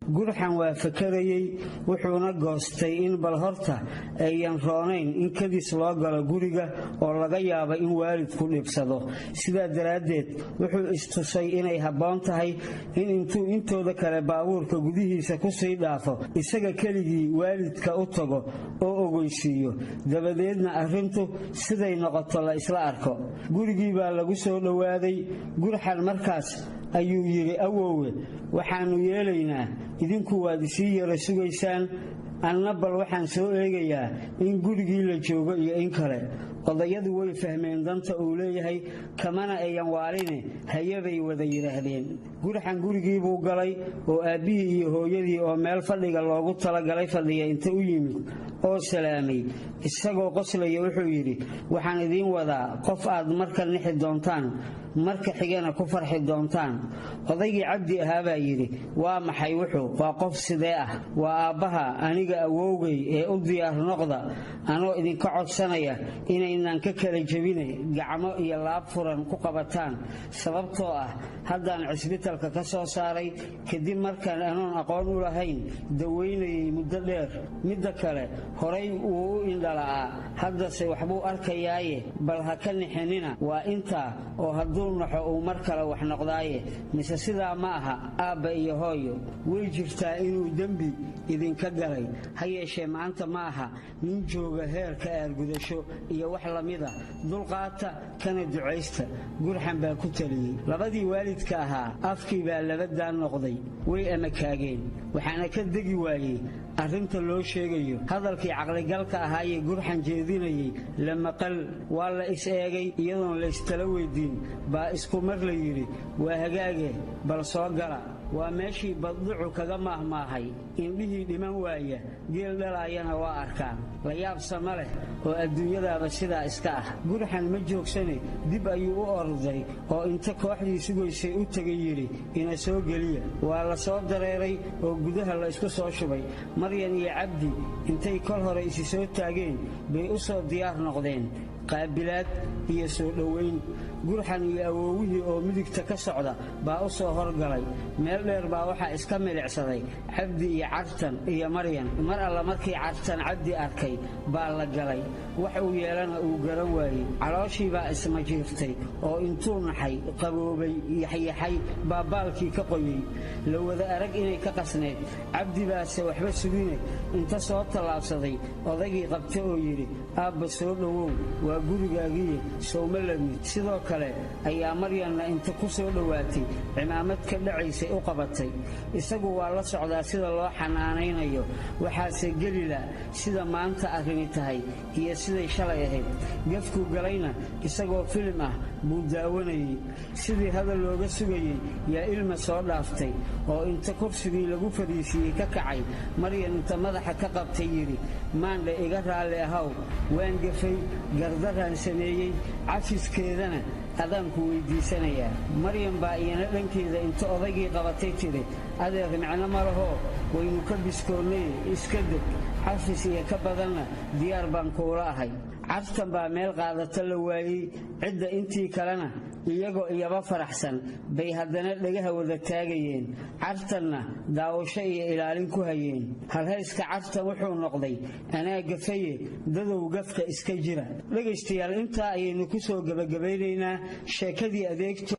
gurxan waa fakarayay wuxuuna goostay in bal horta ayan roonayn in kadis loo galo guriga oo laga yaabo in waalidku dhibsado sidaa daraaddeed wuxuu istusay inay habboon tahay in intuu intooda kale baabuurka gudihiisa ku sii dhaafo isaga keligii waalidka u tago oo ogeysiiyo dabadeedna arrintu siday noqoto la isla arko gurigii baa lagu soo dhowaaday gurxan markaas ayuu yidhi awoowe waxaannu yeelaynaa idinku waad isii yara sugaysaan anna bal waxaan soo eegayaa in gurigii la joogo iyo in kale odayadu way fahmeen danta uu leeyahay kamana ayan waaline hayabay wada yidhaahdeen gurxan gurigii buu galay oo aabbihii iyo hooyadii oo meel fadhiga loogu talagalay fadhiya inta u yimid oo salaamay isagoo qoslaya wuxuu yidhi waxaan idiin wadaa qof aad marka nixi doontaan marka xigana ku farxi doontaan odaygii cabdi ahaa baa yidhi waa maxay wuxuu waa qof sidee ah waa aabbaha aniga awowgay ee u diyaar noqda anoo idinka codsanaya inaynan ka kala jebine gacmo iyo laab furan ku qabataan sababtoo ah haddaan cisbitalka ka soo saaray kadib markaan anoon aqoon u lahayn daweynayay muddo dheer midda kale horay wuu u indhala'aa haddase waxbuu arkayaaye bal ha ka nixinina waa intaa oo hadduu naxo uu mar kale wax noqdaaye mise sidaa ma aha aabba iyo hooyo way jirtaa inuu dembi idinka galay ha yeeshee maanta ma aha nin jooga heerka aargudasho iyo wax lamida dulqaata kana ducaysta gurxan baa ku taliyey labadii waalidka ahaa afkii baa labadaan noqday way amakaageen waxaana ka degi waayey arrinta loo sheegayo hadalkii caqligalka ahaayee gurxan jeedinayay la maqal waa la is eegay iyadoon la istala weydiin baa isku mar la yidhi waa hagaage bal soo gala waa meeshii badducu kaga maahmaahay indhihii dhiman waaya geel dhalaayana waa arkaan la yaabsama leh oo adduunyadaaba sidaa iska ah gurxan ma joogsane dib ayuu u orday oo inta kooxdii sugaysay u tegay yidhi ina soo geliya waa la soo dareeray oo gudaha la isku soo shubay maryan iyo cabdi intay kol hore isi soo taageen bay u soo diyaar noqdeen qaabilaad iyo soo dhowayn gurxan iyo awoowihii oo midigta ka socda baa u soo horgalay meel dheer baa waxaa iska milicsaday cabdi iyo cartan iyo maryan mar alla markii cartan cabdi arkay baa la galay wax uu yeelana uu garan waayey calooshii baa ismajiirtay oo intuu naxay qaboobay yaxyaxay baa baalkii ka qoyey la wada arag inay ka qasneed cabdi baase waxba sugine inta soo tallaabsaday odaygii qabta oo yidhi aabba soo dhowow waa gurigaagiiye sowma lamid sidoo kale ayaa maryanna inta ku soo dhowaatay cimaamad ka dhacaysay u qabatay isagu waa la socdaa sida loo xanaanaynayo waxaase gelila sida maanta arrini tahay iyo siday shalay ahayd gafkuu galayna isagoo filim ah buu daawanayey sidii hadal looga sugayey yaa ilma soo dhaaftay oo inta kursigii lagu fadhiisiiyey ka kacay maryan inta madaxa ka qabtay yidhi maandha iga raalli ahaw waan gafay gardaraan sameeyey cafiskeedana adaanku weydiisanayaa maryan baa iyana dhankeeda inta odaygii qabatay tidhi adeer micno ma lahoo waynu ka biskoonnay iska deg xafis iyo ka badanna diyaar baan kuula ahay cartan baa meel qaadata la waayey cidda intii kalena iyagoo iyaba faraxsan bay haddana dhagaha wada taagayeen cartanna daawasho iyo ilaalin ku hayeen halhayska cartan wuxuu noqday anaa gafaye dadow gafka iska jira dhegaystayaal intaa ayaynu ku soo gebagabaynaynaa sheekadii adeegto